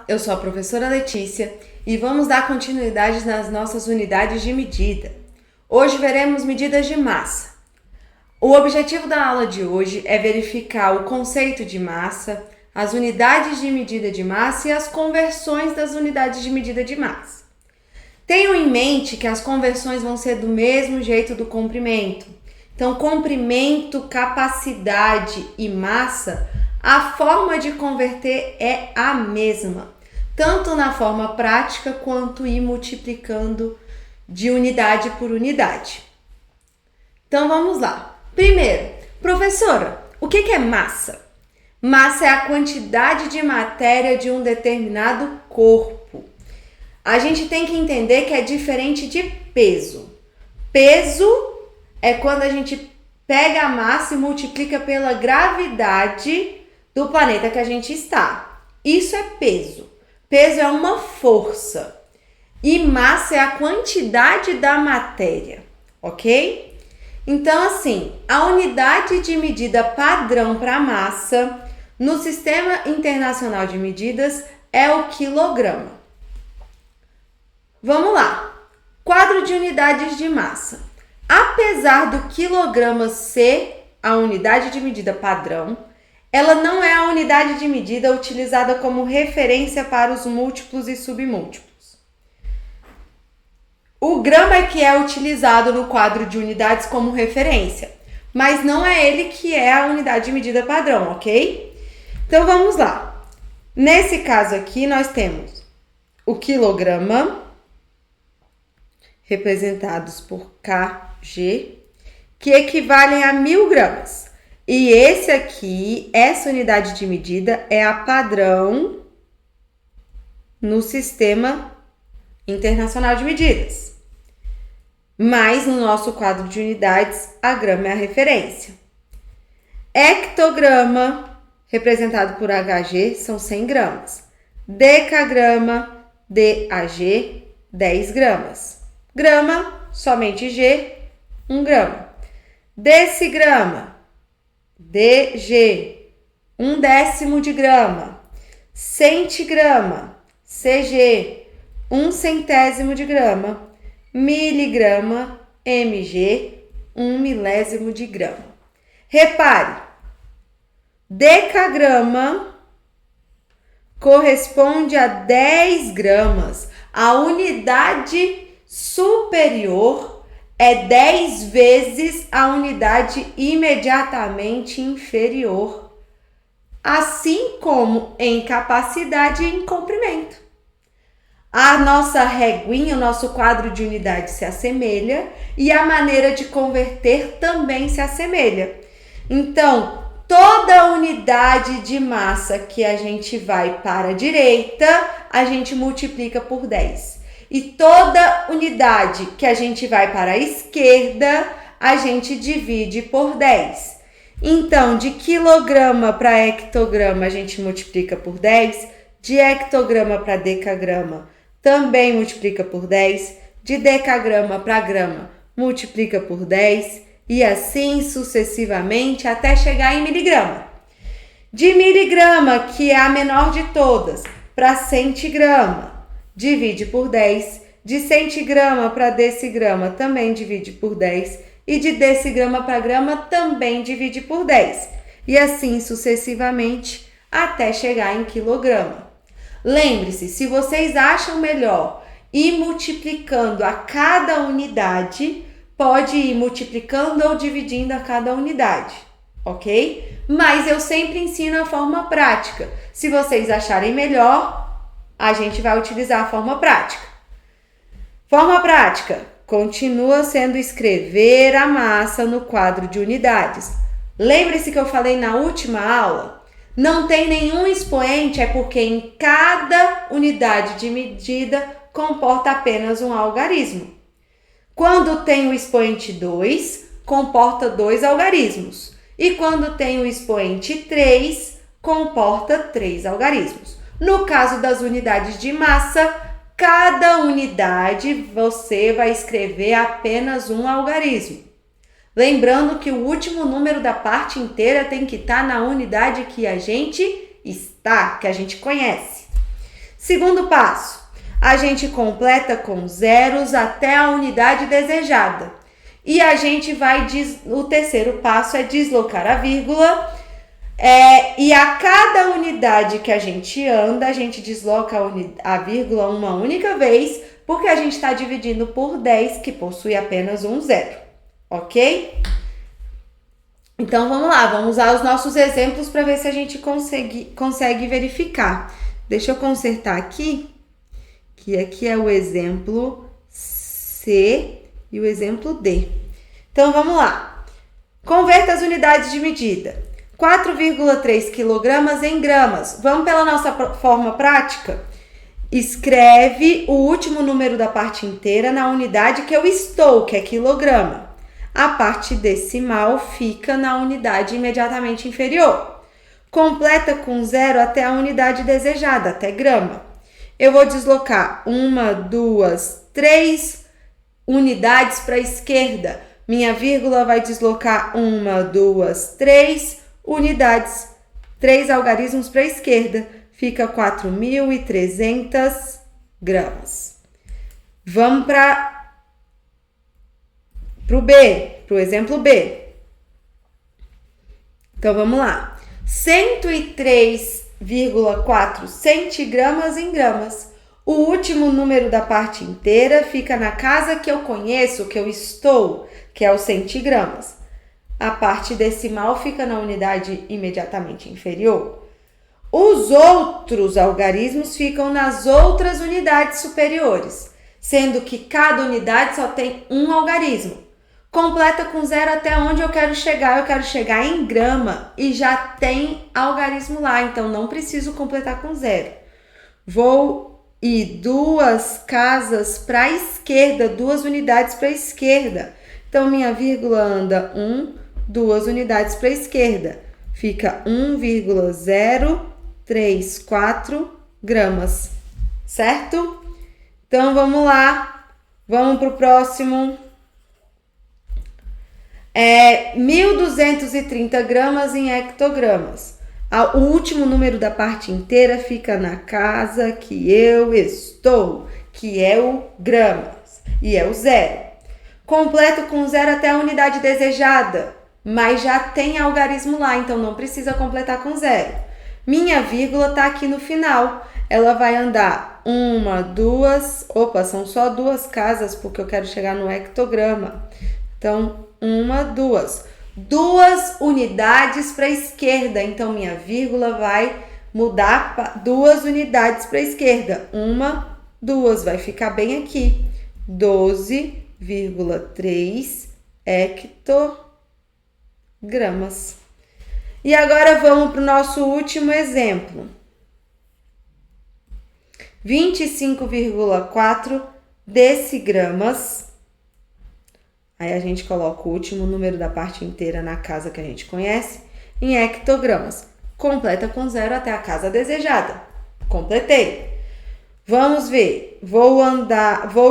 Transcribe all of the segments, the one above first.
eu sou a professora Letícia e vamos dar continuidade nas nossas unidades de medida. Hoje veremos medidas de massa. O objetivo da aula de hoje é verificar o conceito de massa, as unidades de medida de massa e as conversões das unidades de medida de massa. Tenham em mente que as conversões vão ser do mesmo jeito do comprimento. Então, comprimento, capacidade e massa, a forma de converter é a mesma, tanto na forma prática quanto ir multiplicando de unidade por unidade. Então, vamos lá. Primeiro, professora, o que é massa? Massa é a quantidade de matéria de um determinado corpo. A gente tem que entender que é diferente de peso. Peso é quando a gente pega a massa e multiplica pela gravidade do planeta que a gente está. Isso é peso. Peso é uma força. E massa é a quantidade da matéria, ok? Então, assim, a unidade de medida padrão para massa no Sistema Internacional de Medidas é o quilograma. Vamos lá. Quadro de unidades de massa. Apesar do quilograma ser a unidade de medida padrão, ela não é a unidade de medida utilizada como referência para os múltiplos e submúltiplos. O grama é que é utilizado no quadro de unidades como referência, mas não é ele que é a unidade de medida padrão, ok? Então vamos lá. Nesse caso aqui nós temos o quilograma, representados por kg, que equivalem a 1000 gramas. E esse aqui, essa unidade de medida é a padrão no Sistema Internacional de Medidas. Mas no nosso quadro de unidades, a grama é a referência. Hectograma, representado por Hg, são 100 gramas. Decagrama, DAG, 10 gramas. Grama, somente G, 1 grama. Decigrama, DG, 1/10 de grama. Centigrama, CG, 1/100 de grama. Miligrama, MG, 1/1000 de grama. Repare, decagrama corresponde a 10 gramas. A unidade superior é 10 vezes a unidade imediatamente inferior, assim como em capacidade e em comprimento. A nossa reguinha, o nosso quadro de unidade se assemelha e a maneira de converter também se assemelha. Então, toda unidade de massa que a gente vai para a direita, a gente multiplica por 10. E toda unidade que a gente vai para a esquerda, a gente divide por 10. Então, de quilograma para hectograma, a gente multiplica por 10. De hectograma para decagrama, também multiplica por 10. De decagrama para grama, multiplica por 10. E assim sucessivamente até chegar em miligrama. De miligrama, que é a menor de todas, para centigrama, divide por 10. De centigrama para decigrama, também divide por 10. E de decigrama para grama, também divide por 10. E assim sucessivamente até chegar em quilograma. Lembre-se, se vocês acham melhor ir multiplicando a cada unidade, pode ir multiplicando ou dividindo a cada unidade, ok? Mas eu sempre ensino a forma prática. Se vocês acharem melhor, a gente vai utilizar a forma prática. Forma prática continua sendo escrever a massa no quadro de unidades. Lembre-se que eu falei na última aula? Não tem nenhum expoente, é porque em cada unidade de medida comporta apenas um algarismo. Quando tem o expoente 2, comporta 2 algarismos. E quando tem o expoente 3, comporta 3 algarismos. No caso das unidades de massa, cada unidade você vai escrever apenas um algarismo. Lembrando que o último número da parte inteira tem que estar na unidade que a gente está, que a gente conhece. Segundo passo, a gente completa com zeros até a unidade desejada. E a gente vai, o terceiro passo é deslocar a vírgula. E a cada unidade que a gente anda, a gente desloca a vírgula uma única vez, porque a gente está dividindo por 10, que possui apenas um zero, ok? Então, vamos lá, vamos usar os nossos exemplos para ver se a gente consegue verificar. Deixa eu consertar aqui, que aqui é o exemplo C e o exemplo D. Então, vamos lá. Converta as unidades de medida. 4,3 quilogramas em gramas. Vamos pela nossa forma prática? Escreve o último número da parte inteira na unidade que eu estou, que é quilograma. A parte decimal fica na unidade imediatamente inferior. Completa com zero até a unidade desejada, até grama. Eu vou deslocar 1, 2, 3 unidades para a esquerda. Minha vírgula vai deslocar 1, 2, 3 unidades, 3 algarismos para a esquerda. Fica 4.300 gramas. Vamos para o B, para o exemplo B. Então, vamos lá. 103,4 centigramas em gramas. O último número da parte inteira fica na casa que eu conheço, que eu estou, que é os centigramas. A parte decimal fica na unidade imediatamente inferior. Os outros algarismos ficam nas outras unidades superiores, sendo que cada unidade só tem um algarismo. Completa com zero até onde eu quero chegar. Eu quero chegar em grama e já tem algarismo lá, então não preciso completar com zero. Vou ir 2 casas para a esquerda, 2 unidades para a esquerda. Então, minha vírgula anda 2 unidades para a esquerda. Fica 1,034 gramas, certo? Então, vamos lá. Vamos para o próximo. 1.230 gramas em hectogramas. O último número da parte inteira fica na casa que eu estou, que é o gramas, e é o zero. Completo com zero até a unidade desejada, mas já tem algarismo lá, então não precisa completar com zero. Minha vírgula está aqui no final. Ela vai andar 1, 2... Opa, são só 2 casas, porque eu quero chegar no hectograma. Então, 1, 2. 2 unidades para a esquerda. Então, minha vírgula vai mudar para 2 unidades para a esquerda. 1, 2. Vai ficar bem aqui. 12,3 hectogramas. E agora vamos para o nosso último exemplo. 25,4 decigramas. Aí a gente coloca o último número da parte inteira na casa que a gente conhece em hectogramas. Completa com zero até a casa desejada. Completei. Vamos ver. Vou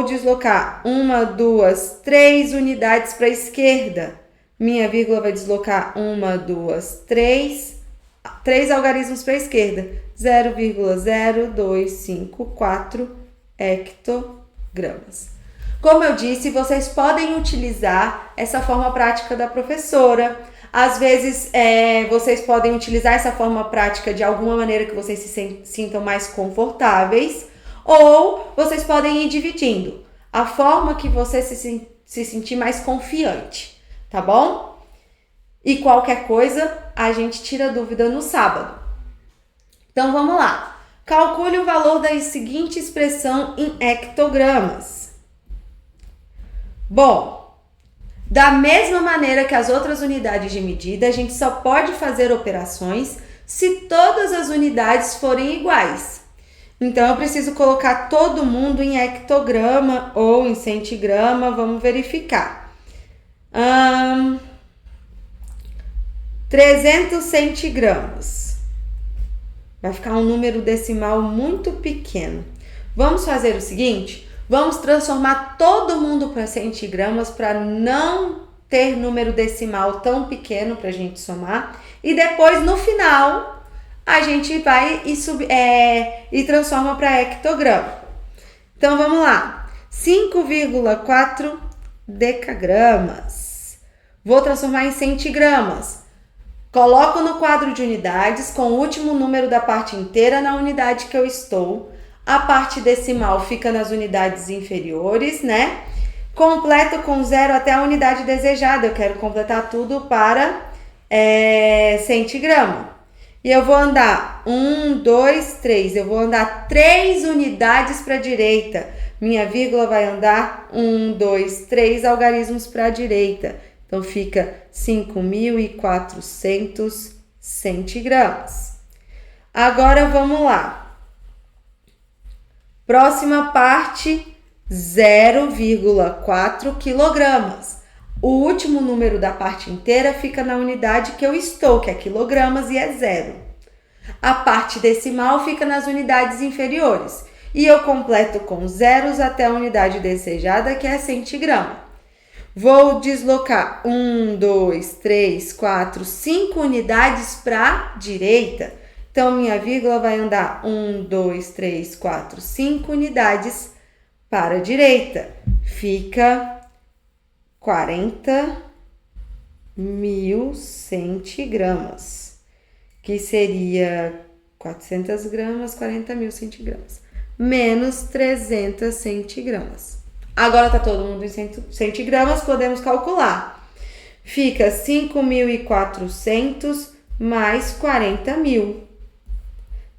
deslocar 1, 2, 3 unidades para a esquerda. Minha vírgula vai deslocar 1, 2, 3 algarismos para a esquerda. 0,0254 hectogramas. Como eu disse, vocês podem utilizar essa forma prática da professora. Às vezes, vocês podem utilizar essa forma prática de alguma maneira que vocês se sintam mais confortáveis. Ou vocês podem ir dividindo a forma que você se sentir mais confiante, tá bom? E qualquer coisa, a gente tira dúvida no sábado. Então, vamos lá. Calcule o valor da seguinte expressão em hectogramas. Bom, da mesma maneira que as outras unidades de medida, a gente só pode fazer operações se todas as unidades forem iguais. Então, eu preciso colocar todo mundo em hectograma ou em centigrama. Vamos verificar. 300 centigramas. Vai ficar um número decimal muito pequeno. Vamos fazer o seguinte? Vamos transformar todo mundo para centigramas para não ter número decimal tão pequeno para a gente somar. E depois, no final, a gente vai e transforma para hectograma. Então, vamos lá. 5,4 decagramas. Vou transformar em centigramas. Coloco no quadro de unidades com o último número da parte inteira na unidade que eu estou. A parte decimal fica nas unidades inferiores, né? Completo com 0 até a unidade desejada. Eu quero completar tudo para centigrama. E eu vou andar 1, 2, 3. Eu vou andar 3 unidades para a direita. Minha vírgula vai andar 1, 2, 3 algarismos para a direita. Então, fica 5.400 centigramas. Agora, vamos lá. Próxima parte, 0,4 quilogramas. O último número da parte inteira fica na unidade que eu estou, que é quilogramas, e é 0. A parte decimal fica nas unidades inferiores. E eu completo com zeros até a unidade desejada, que é centigrama. Vou deslocar 1, 2, 3, 4, 5 unidades para a direita. Então, minha vírgula vai andar 1, 2, 3, 4, 5 unidades para a direita. Fica 40.000 centigramas, que seria 400 gramas, 40.000 centigramas, menos 300 centigramas. Agora tá todo mundo em centigramas, podemos calcular. Fica 5.400 mais 40.000.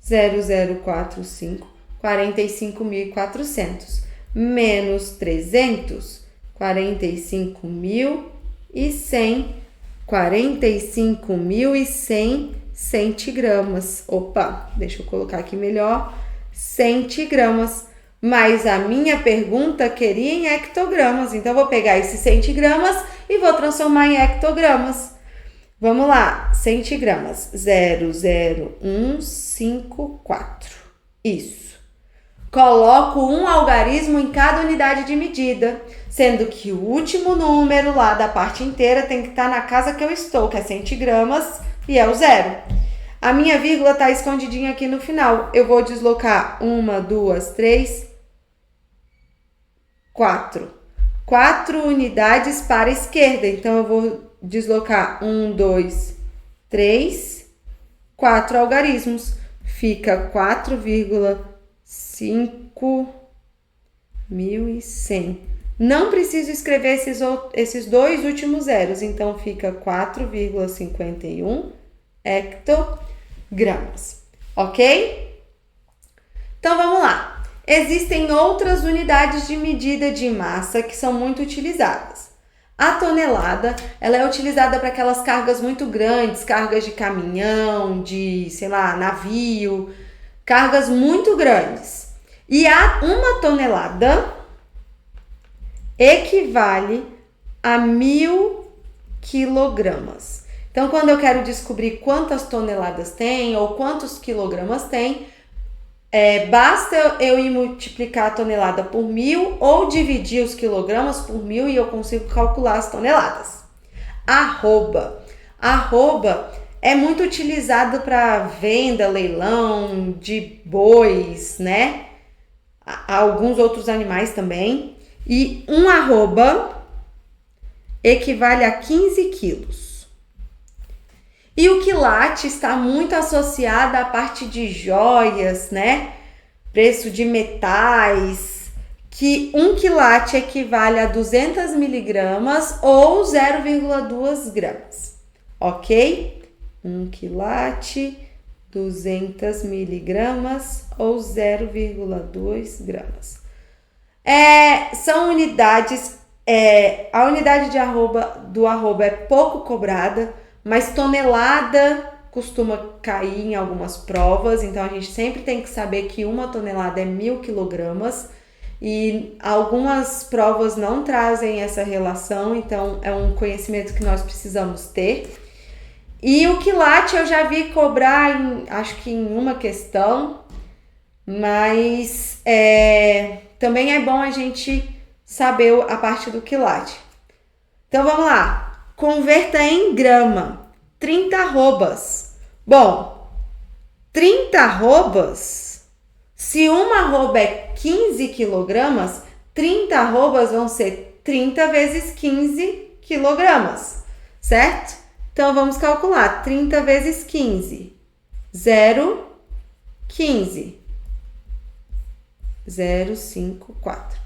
0045, 45.400, menos 300, 45.100, 45.100 centigramas. Opa, deixa eu colocar aqui melhor. Centigramas. Mas a minha pergunta queria em hectogramas. Então, eu vou pegar esses centigramas e vou transformar em hectogramas. Vamos lá. Centigramas. 00154. Isso. Coloco um algarismo em cada unidade de medida, sendo que o último número lá da parte inteira tem que estar na casa que eu estou, que é centigramas, e é o 0. A minha vírgula está escondidinha aqui no final. Eu vou deslocar 1, 2, 3, 4. 4 unidades para a esquerda. Então, eu vou deslocar 1, 2, 3, 4 algarismos. Fica 4,5.100. Não preciso escrever esses dois últimos zeros. Então, fica 4,51 hectogramas. Ok? Então, vamos lá. Existem outras unidades de medida de massa que são muito utilizadas. A tonelada, ela é utilizada para aquelas cargas muito grandes, cargas de caminhão, de, sei lá, navio, cargas muito grandes. E uma tonelada equivale a 1.000 quilogramas. Então, quando eu quero descobrir quantas toneladas tem ou quantos quilogramas tem, basta eu ir multiplicar a tonelada por 1.000 ou dividir os quilogramas por 1.000 e eu consigo calcular as toneladas. Arroba. Arroba é muito utilizado para venda, leilão de bois, né? Alguns outros animais também. E um arroba equivale a 15 quilos. E o quilate está muito associado à parte de joias, né? Preço de metais, que 1 quilate equivale a 200 miligramas ou 0,2 gramas, ok? 1 quilate, 200 miligramas ou 0,2 gramas. São unidades, a unidade do arroba é pouco cobrada, mas tonelada costuma cair em algumas provas, então a gente sempre tem que saber que uma tonelada é 1.000 quilogramas e algumas provas não trazem essa relação, então é um conhecimento que nós precisamos ter. E o quilate eu já vi cobrar, acho que em uma questão, mas também é bom a gente saber a parte do quilate. Então vamos lá. Converta em grama, 30 arrobas. Bom, 30 arrobas, se uma arroba é 15 quilogramas, 30 arrobas vão ser 30 vezes 15 quilogramas, certo? Então, vamos calcular. 30 vezes 15. 0, 15. 0,54.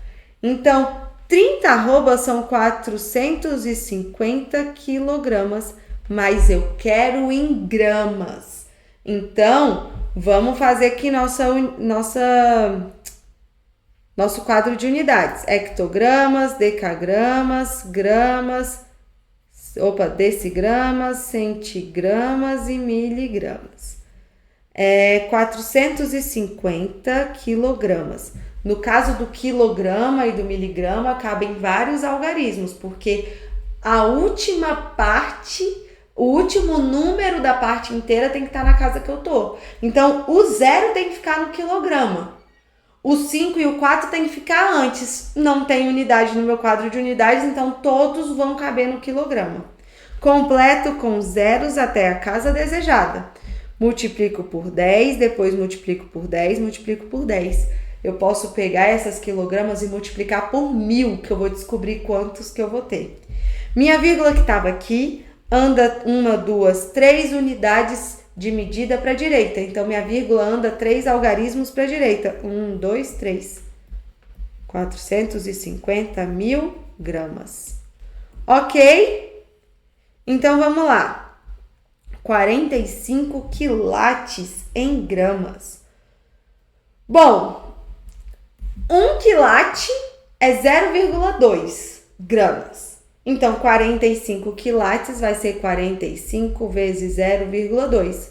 Então, 30 arrobas são 450 quilogramas, mas eu quero em gramas. Então, vamos fazer aqui nosso quadro de unidades. Hectogramas, decagramas, gramas, decigramas, centigramas e miligramas. 450 quilogramas. No caso do quilograma e do miligrama, cabem vários algarismos, porque a última parte, o último número da parte inteira tem que estar na casa que eu tô. Então, o 0 tem que ficar no quilograma. O 5 e o 4 tem que ficar antes. Não tem unidade no meu quadro de unidades, então todos vão caber no quilograma. Completo com zeros até a casa desejada. Multiplico por 10, depois multiplico por 10, multiplico por 10. Eu posso pegar essas quilogramas e multiplicar por 1000, que eu vou descobrir quantos que eu vou ter. Minha vírgula que estava aqui anda 1, 2, 3 unidades de medida para a direita. Então, minha vírgula anda 3 algarismos para a direita. 1, 2, 3. 450 mil gramas. Ok? Então, vamos lá. 45 quilates em gramas. Bom, 1 quilate é 0,2 gramas. Então, 45 quilates vai ser 45 vezes 0,2.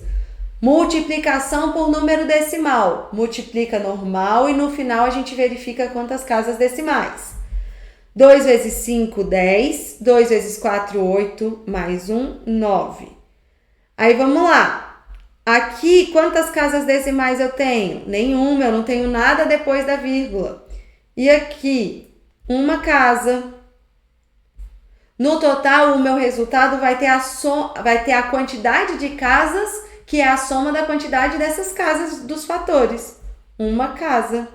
Multiplicação por número decimal. Multiplica normal e no final a gente verifica quantas casas decimais. 2 vezes 5, 10. 2 vezes 4, 8. Mais 1, 9. Aí, vamos lá. Aqui, quantas casas decimais eu tenho? Nenhuma, eu não tenho nada depois da vírgula. E aqui, uma casa. No total, o meu resultado vai ter a quantidade de casas, que é a soma da quantidade dessas casas dos fatores. Uma casa.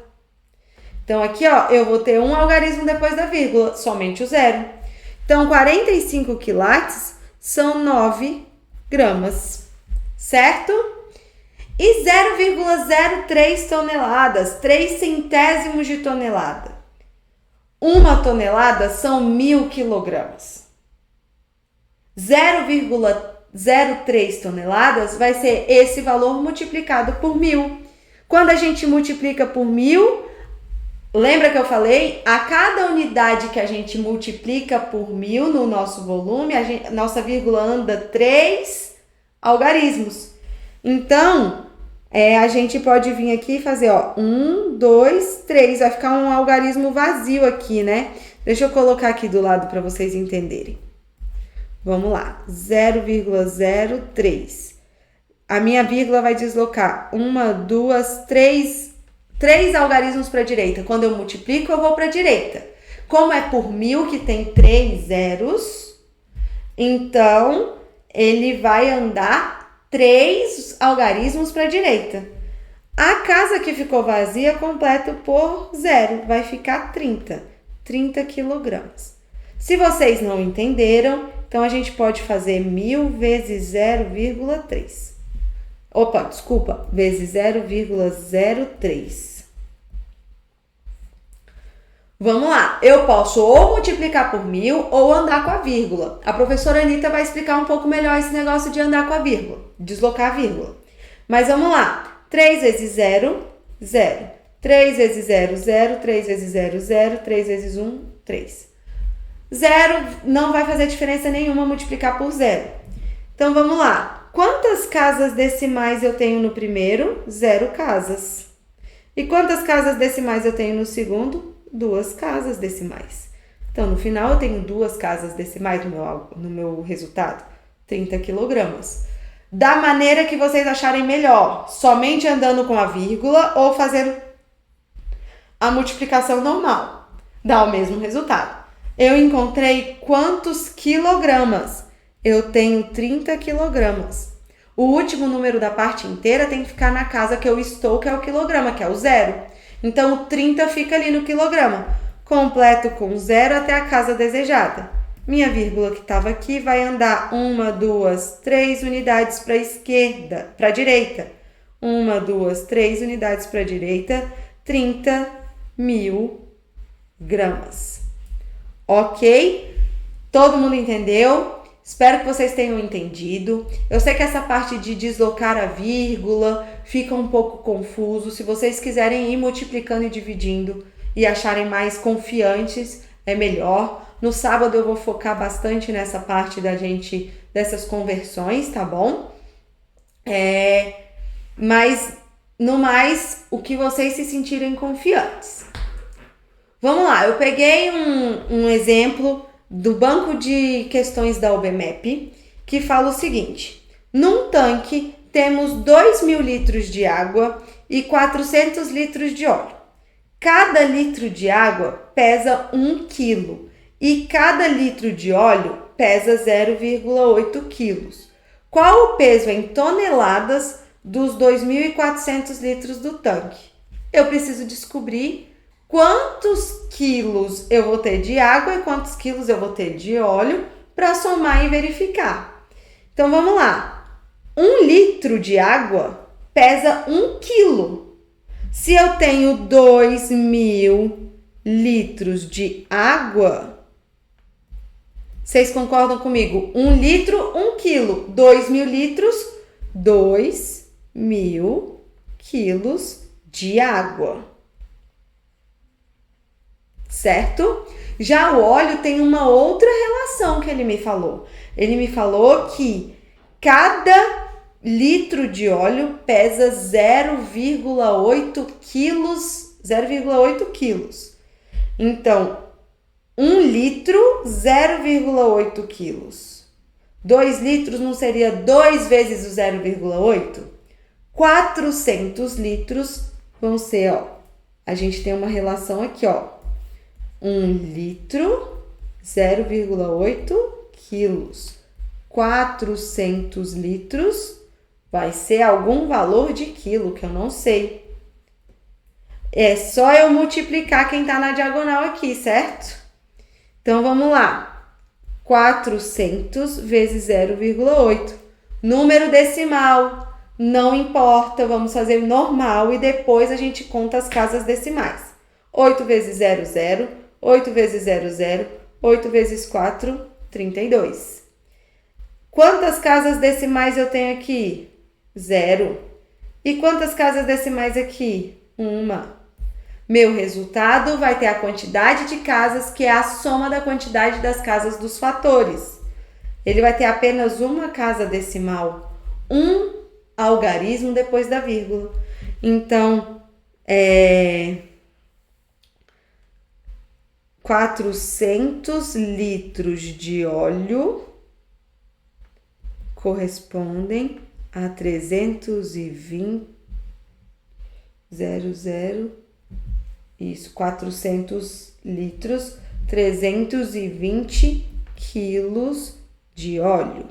Então, aqui, ó, eu vou ter um algarismo depois da vírgula, somente o 0. Então, 45 quilates são 9 gramas, certo? E 0,03 toneladas, 3 centésimos de tonelada. 1 tonelada são 1000 quilogramas. 0,03 toneladas vai ser esse valor multiplicado por 1000. Quando a gente multiplica por 1000, lembra que eu falei? A cada unidade que a gente multiplica por 1000 no nosso volume, nossa vírgula anda 3 algarismos. Então, a gente pode vir aqui e fazer, ó, 1, 2, 3. Vai ficar um algarismo vazio aqui, né? Deixa eu colocar aqui do lado para vocês entenderem. Vamos lá. 0,03. A minha vírgula vai deslocar 1, 2, 3 algarismos para a direita. Quando eu multiplico, eu vou para a direita. Como é por 1000, que tem 3 zeros, então ele vai andar 3 algarismos para a direita. A casa que ficou vazia, completo por 0, vai ficar 30 quilogramas. Se vocês não entenderam, então a gente pode fazer 1000 vezes 0,3. Opa, desculpa, vezes 0,03. Vamos lá, eu posso ou multiplicar por 1000 ou andar com a vírgula. A professora Anitta vai explicar um pouco melhor esse negócio de andar com a vírgula, deslocar a vírgula. Mas vamos lá, 3 vezes 0, 0. 3 vezes 0, 0. 3 vezes 0, 0. 3 vezes 1, 3. 0 não vai fazer diferença nenhuma multiplicar por 0. Então vamos lá, quantas casas decimais eu tenho no primeiro? 0 casas. E quantas casas decimais eu tenho no segundo? 2 casas decimais. Então, no final, eu tenho 2 casas decimais no meu resultado. 30 quilogramas. Da maneira que vocês acharem melhor. Somente andando com a vírgula ou fazendo a multiplicação normal. Dá o mesmo resultado. Eu encontrei quantos quilogramas? Eu tenho 30 quilogramas. O último número da parte inteira tem que ficar na casa que eu estou, que é o quilograma, que é o 0. Então, o 30 fica ali no quilograma. Completo com 0 até a casa desejada. Minha vírgula que estava aqui vai andar 1, 2, 3 unidades para a esquerda, para a direita. 1, 2, 3 unidades para a direita, 30.000 gramas. Ok? Todo mundo entendeu? Espero que vocês tenham entendido. Eu sei que essa parte de deslocar a vírgula fica um pouco confuso. Se vocês quiserem ir multiplicando e dividindo e acharem mais confiantes, é melhor. No sábado eu vou focar bastante nessa parte dessas conversões, tá bom? Mas, no mais, o que vocês se sentirem confiantes. Vamos lá, eu peguei um exemplo do banco de questões da UBMEP, que fala o seguinte: num tanque temos 2.000 litros de água e 400 litros de óleo. Cada litro de água pesa 1 quilo e cada litro de óleo pesa 0,8 quilos. Qual o peso em toneladas dos 2.400 litros do tanque? Eu preciso descobrir quantos quilos eu vou ter de água e quantos quilos eu vou ter de óleo para somar e verificar. Então, vamos lá. 1 litro de água pesa 1 quilo. Se eu tenho 2.000 litros de água, vocês concordam comigo? 1 litro, 1 quilo. 2.000 litros, 2.000 quilos de água. Certo? Já o óleo tem uma outra relação que ele me falou. Ele me falou que cada litro de óleo pesa 0,8 quilos. 0,8 quilos. Então, 1 litro, 0,8 quilos. 2 litros não seria 2 vezes o 0,8? 400 litros vão ser, ó. A gente tem uma relação aqui, ó. 1 litro, 0,8 quilos. 400 litros vai ser algum valor de quilo, que eu não sei. É só eu multiplicar quem tá na diagonal aqui, certo? Então, vamos lá. 400 vezes 0,8. Número decimal, não importa, vamos fazer normal e depois a gente conta as casas decimais. 8 vezes 0, 0. 8 vezes 0, 0. 8 vezes 4, 32. Quantas casas decimais eu tenho aqui? 0. E quantas casas decimais aqui? 1. Meu resultado vai ter a quantidade de casas, que é a soma da quantidade das casas dos fatores. Ele vai ter apenas uma casa decimal, um algarismo depois da vírgula. Então, 400 litros de óleo correspondem a 320, 400 litros, 320 quilos de óleo.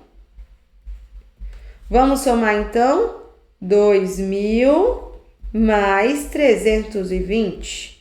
Vamos somar então 2.000 mais 320.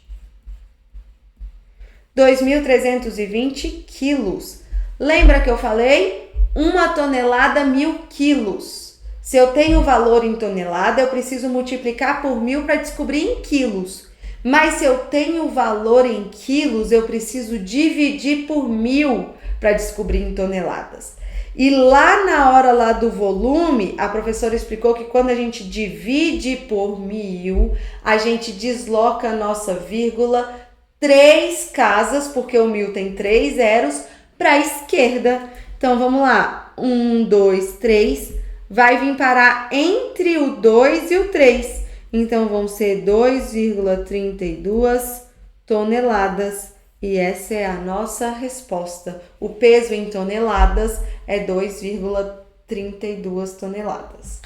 2.320 quilos. Lembra que eu falei? 1 tonelada, 1.000 quilos. Se eu tenho o valor em tonelada, eu preciso multiplicar por 1.000 para descobrir em quilos. Mas se eu tenho o valor em quilos, eu preciso dividir por 1.000 para descobrir em toneladas. E lá na hora lá do volume, a professora explicou que quando a gente divide por 1.000, a gente desloca a nossa vírgula 3 casas, porque o 1.000 tem 3 zeros, para a esquerda. Então, vamos lá. 1, 2, 3. Vai vir parar entre o 2 e o 3. Então, vão ser 2,32 toneladas. E essa é a nossa resposta. O peso em toneladas é 2,32 toneladas.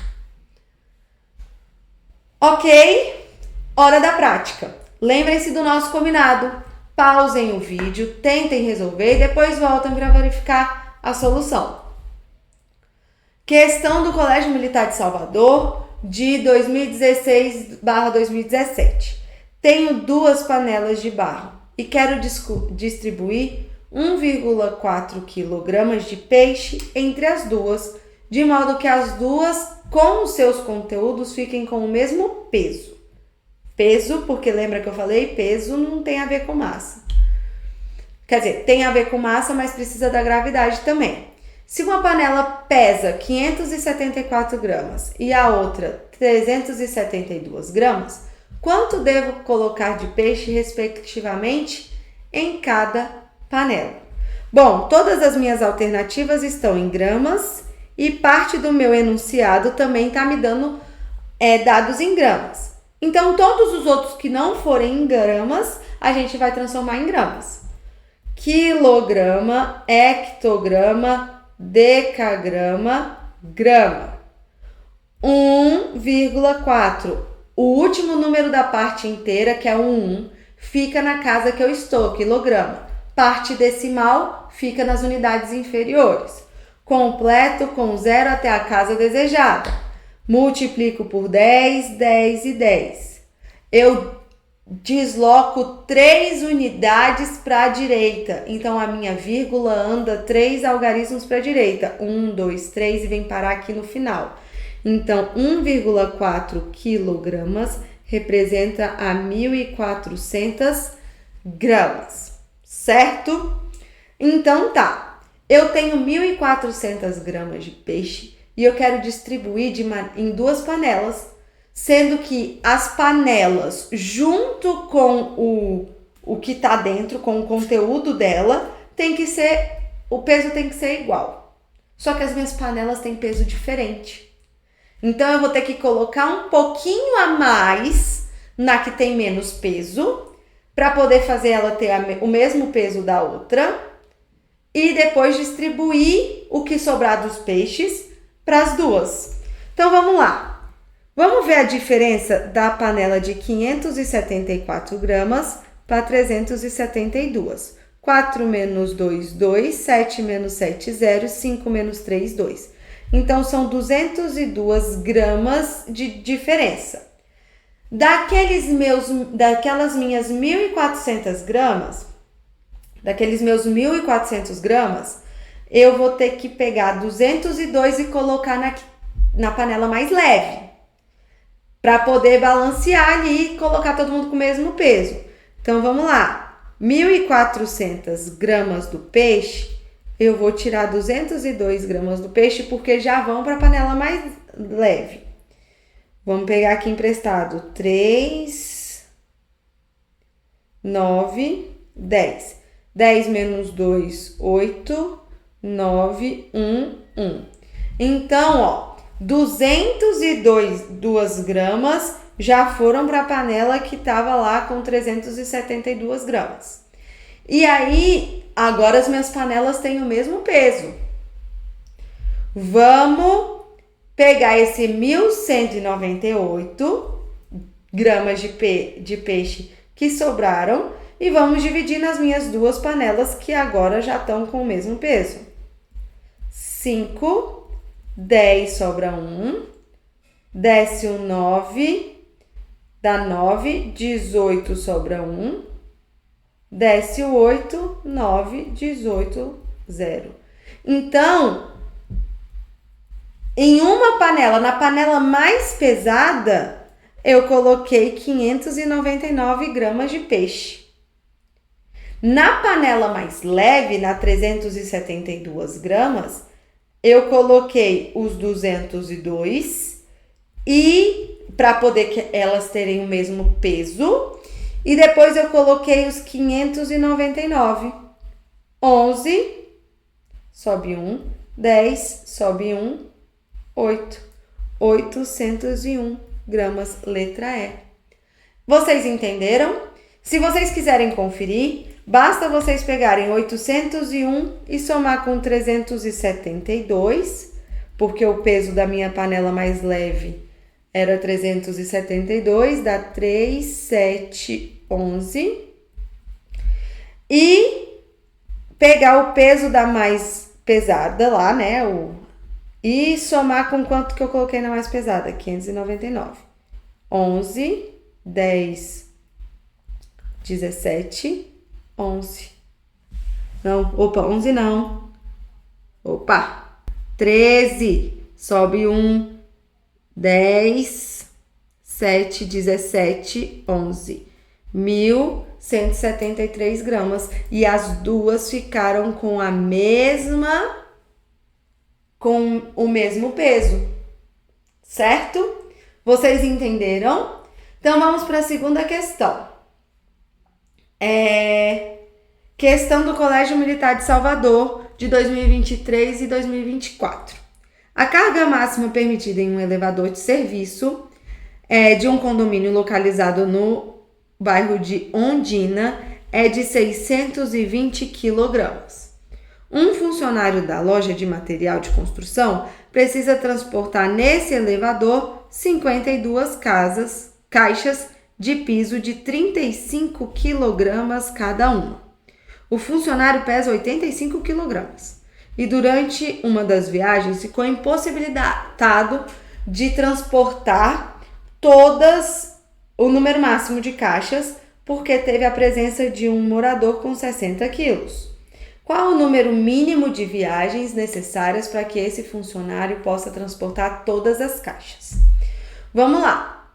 Ok? Hora da prática. Lembrem-se do nosso combinado. Pausem o vídeo, tentem resolver e depois voltem para verificar a solução. Questão do Colégio Militar de Salvador, de 2016/2017. Tenho 2 panelas de barro e quero distribuir 1,4 kg de peixe entre as duas, de modo que as duas, com os seus conteúdos, fiquem com o mesmo peso. Peso, porque lembra que eu falei, peso não tem a ver com massa. Quer dizer, tem a ver com massa, mas precisa da gravidade também. Se uma panela pesa 574 gramas e a outra 372 gramas, quanto devo colocar de peixe, respectivamente, em cada panela? Bom, todas as minhas alternativas estão em gramas e parte do meu enunciado também está me dando dados em gramas. Então, todos os outros que não forem em gramas, a gente vai transformar em gramas. Quilograma, hectograma, decagrama, grama. 1,4. O último número da parte inteira, que é o 1, fica na casa que eu estou, quilograma. Parte decimal fica nas unidades inferiores. Completo com 0 até a casa desejada. Multiplico por 10, 10 e 10. Eu desloco 3 unidades para a direita. Então, a minha vírgula anda 3 algarismos para a direita. 1, 2, 3 e vem parar aqui no final. Então, 1,4 quilogramas representa a 1.400 gramas. Certo? Então, tá. Eu tenho 1.400 gramas de peixe e eu quero distribuir em 2 panelas, sendo que as panelas, junto com o que tá dentro, com o conteúdo dela, o peso tem que ser igual. Só que as minhas panelas têm peso diferente. Então, eu vou ter que colocar um pouquinho a mais na que tem menos peso, para poder fazer ela ter o mesmo peso da outra, e depois distribuir o que sobrar dos peixes para as duas. Então, vamos lá. Vamos ver a diferença da panela de 574 gramas para 372. 4 menos 2, 2. 7 menos 7, 0. 5 menos 3, 2. Então, são 202 gramas de diferença. Daquelas minhas 1.400 gramas, daqueles meus 1.400 gramas, eu vou ter que pegar 202 e colocar na panela mais leve, para poder balancear ali e colocar todo mundo com o mesmo peso. Então, vamos lá. 1.400 gramas do peixe, eu vou tirar 202 gramas do peixe, porque já vão para a panela mais leve. Vamos pegar aqui emprestado 3, 9, 10. 10 menos 2, 8, 9, 1, 1. Então, 202 gramas já foram para a panela que estava lá com 372 gramas. E aí, agora as minhas panelas têm o mesmo peso. Vamos pegar esse 1.198 gramas de peixe que sobraram e vamos dividir nas minhas 2 panelas que agora já estão com o mesmo peso. 5, 10 sobra 1, desce o 9, dá 9, 18 sobra 1, desce o 8, 9, 18, 0. Então, em uma panela, na panela mais pesada, eu coloquei 599 gramas de peixe. Na panela mais leve, na 372 gramas, eu coloquei os 202 e para poder elas terem o mesmo peso, e depois eu coloquei os 599. 11 sobe 1, 10 sobe 1, 8. 801 gramas, letra E. Vocês entenderam? Se vocês quiserem conferir, basta vocês pegarem 801 e somar com 372, porque o peso da minha panela mais leve era 372, dá 3, 7, 11. E pegar o peso da mais pesada lá, né? E somar com quanto que eu coloquei na mais pesada? 599. 11, 10, 17, 11. Não, opa, 11 não. Opa, 13. Sobe 1, 10, 7, 17, 11. 1.173 gramas. E as duas ficaram com o mesmo peso, certo? Vocês entenderam? Então, vamos para a segunda questão. Questão do Colégio Militar de Salvador, de 2023 e 2024. A carga máxima permitida em um elevador de serviço de um condomínio localizado no bairro de Ondina é de 620 quilogramas. Um funcionário da loja de material de construção precisa transportar nesse elevador 52 caixas de piso de 35 quilogramas cada uma. O funcionário pesa 85 quilogramas e durante uma das viagens ficou impossibilitado de transportar o número máximo de caixas porque teve a presença de um morador com 60 quilos. Qual o número mínimo de viagens necessárias para que esse funcionário possa transportar todas as caixas? Vamos lá.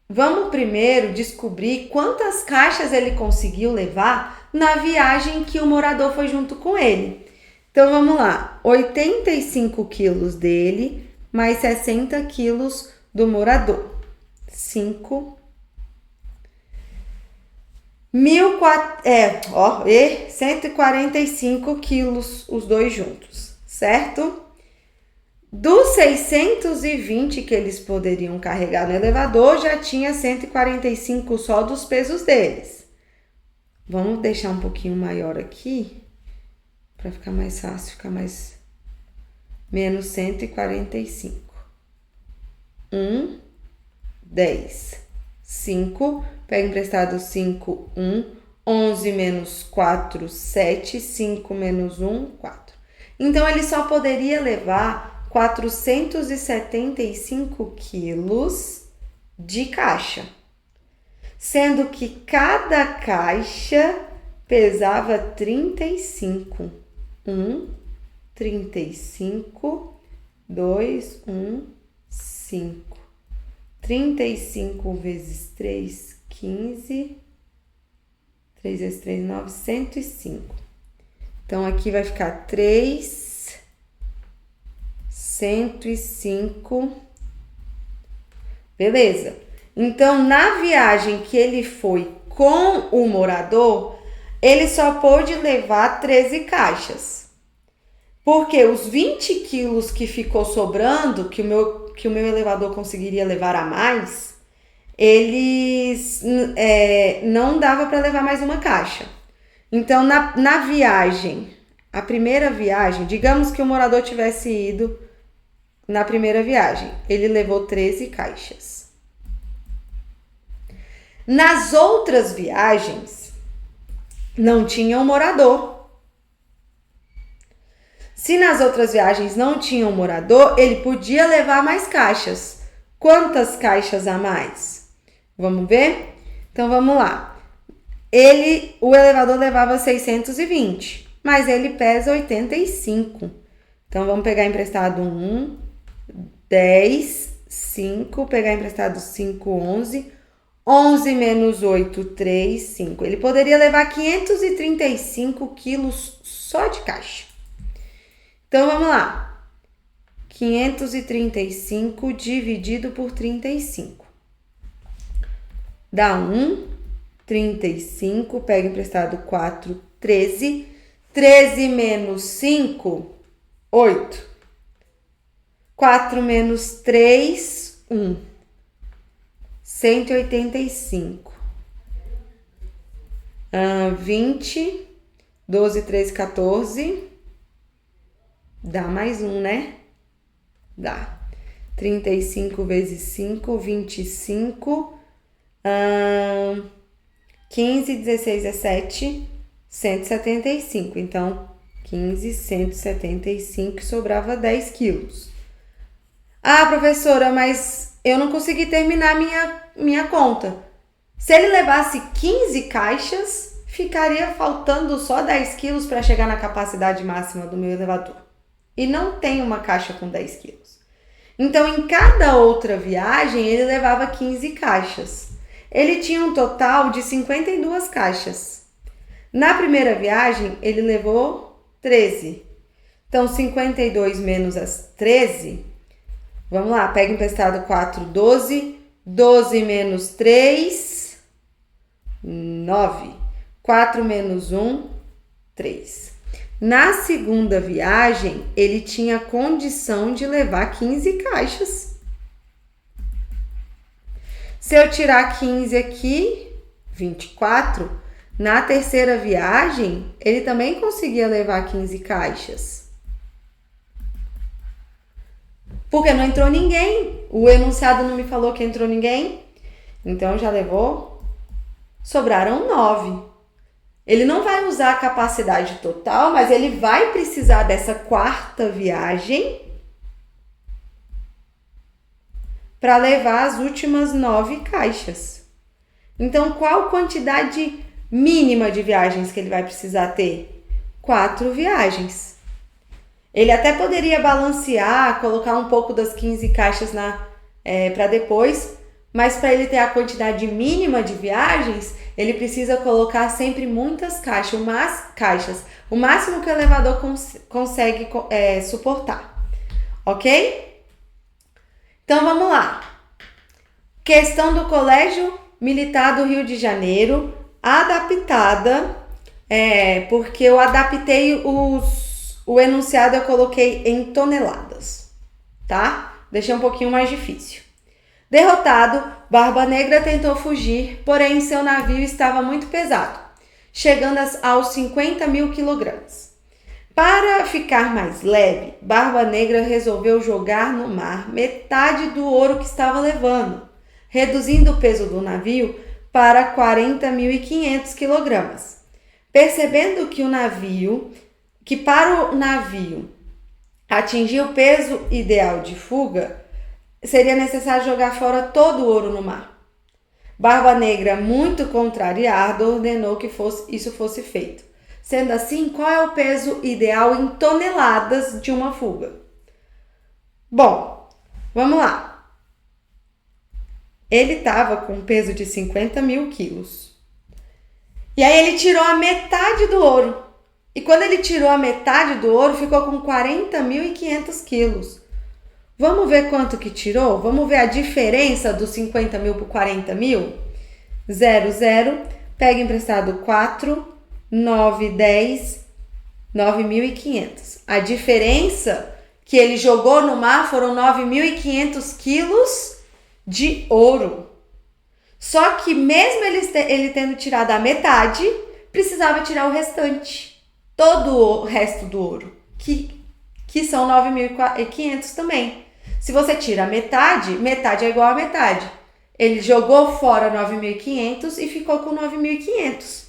Vamos primeiro descobrir quantas caixas ele conseguiu levar na viagem que o morador foi junto com ele. Então, vamos lá. 85 quilos dele, mais 60 quilos do morador. 145 quilos os dois juntos, certo? Dos 620 que eles poderiam carregar no elevador, já tinha 145 só dos pesos deles. Vamos deixar um pouquinho maior aqui, para ficar mais fácil, menos 145. 1, 10, 5, pega emprestado 5, 1, 11 menos 4, 7, 5 menos 1, 4. Então, ele só poderia levar 475 quilos de caixa, sendo que cada caixa pesava 35. 35, 2, 5. 35 vezes 3, 15. 3 vezes 3, 9, 105. Então, aqui vai ficar 105. Beleza. Então, na viagem que ele foi com o morador, ele só pôde levar 13 caixas. Porque os 20 quilos que ficou sobrando, que o meu elevador conseguiria levar a mais, eles não dava para levar mais uma caixa. Então, na viagem, a primeira viagem, digamos que o morador tivesse ido na primeira viagem, ele levou 13 caixas. Nas outras viagens, não tinha um morador. Se nas outras viagens não tinha um morador, ele podia levar mais caixas. Quantas caixas a mais? Vamos ver? Então, vamos lá. O elevador levava 620, mas ele pesa 85. Então, vamos pegar emprestado 1, 10, 5, pegar emprestado 5, 11. 11 menos 8, 3, 5. Ele poderia levar 535 quilos só de caixa. Então, vamos lá. 535 dividido por 35. Dá 1, 35, pega emprestado 4, 13. 13 menos 5, 8. 4 menos 3, 1. 185. 20. 12, 13, 14. Dá mais um, né? Dá. 35 vezes 5, 25. 15, 16, 17, 175. Então, 15,175, que sobrava 10 quilos. Ah, professora, mas eu não consegui terminar minha conta. Se ele levasse 15 caixas, ficaria faltando só 10 quilos para chegar na capacidade máxima do meu elevador. E não tem uma caixa com 10 quilos. Então, em cada outra viagem, ele levava 15 caixas. Ele tinha um total de 52 caixas. Na primeira viagem, ele levou 13. Então, 52 menos as 13... Vamos lá, pega emprestado 4, 12. 12 menos 3, 9. 4 menos 1, 3. Na segunda viagem, ele tinha condição de levar 15 caixas. Se eu tirar 15 aqui, 24. Na terceira viagem, ele também conseguia levar 15 caixas. Porque não entrou ninguém. O enunciado não me falou que entrou ninguém. Então, já levou. Sobraram 9. Ele não vai usar a capacidade total, mas ele vai precisar dessa quarta viagem para levar as últimas 9 caixas. Então, qual quantidade mínima de viagens que ele vai precisar ter? 4 viagens. Ele até poderia balancear, colocar um pouco das 15 caixas para depois, mas para ele ter a quantidade mínima de viagens, ele precisa colocar sempre muitas caixas, o máximo que o elevador consegue suportar, ok? Então vamos lá. Questão do Colégio Militar do Rio de Janeiro, adaptada, porque eu adaptei o enunciado, eu coloquei em toneladas, tá? Deixei um pouquinho mais difícil. Derrotado, Barba Negra tentou fugir, porém seu navio estava muito pesado, chegando aos 50 mil quilogramas. Para ficar mais leve, Barba Negra resolveu jogar no mar metade do ouro que estava levando, reduzindo o peso do navio para 40.500 quilogramas. Percebendo que para o navio atingir o peso ideal de fuga, seria necessário jogar fora todo o ouro no mar. Barba Negra, muito contrariado, ordenou que isso fosse feito. Sendo assim, qual é o peso ideal em toneladas de uma fuga? Bom, vamos lá. Ele estava com um peso de 50 mil quilos. E aí ele tirou a metade do ouro. E quando ele tirou a metade do ouro, ficou com 40.500 quilos. Vamos ver quanto que tirou? Vamos ver a diferença dos 50 mil por 40 mil? 0, 0. Pega emprestado 4, 9, 10, 9.500. A diferença que ele jogou no mar foram 9.500 quilos de ouro. Só que mesmo ele tendo tirado a metade, precisava tirar o restante. Todo o resto do ouro, que são 9.500 também. Se você tira a metade, metade é igual a metade. Ele jogou fora 9.500 e ficou com 9.500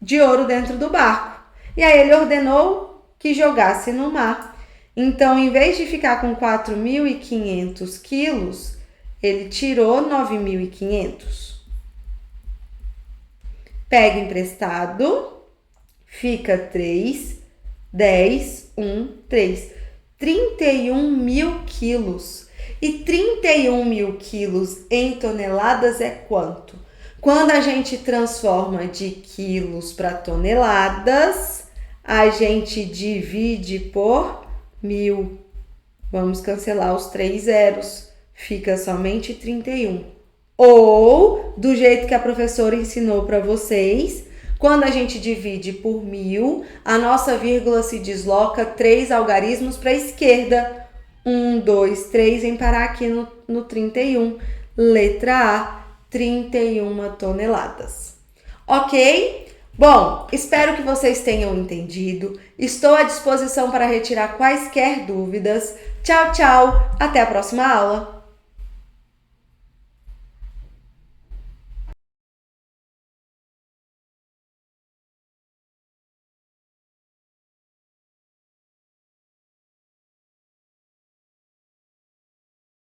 de ouro dentro do barco. E aí ele ordenou que jogasse no mar. Então, em vez de ficar com 4.500 quilos, ele tirou 9.500. Pega emprestado, fica 3, 10, 1, 3. 31 mil quilos. E 31 mil quilos em toneladas é quanto? Quando a gente transforma de quilos para toneladas, a gente divide por 1.000. Vamos cancelar os 3 zeros. Fica somente 31. Ou, do jeito que a professora ensinou para vocês, quando a gente divide por 1.000, a nossa vírgula se desloca 3 algarismos para a esquerda. 1, 2, 3, vem parar aqui no 31. Letra A, 31 toneladas. Ok? Bom, espero que vocês tenham entendido. Estou à disposição para retirar quaisquer dúvidas. Tchau, tchau. Até a próxima aula.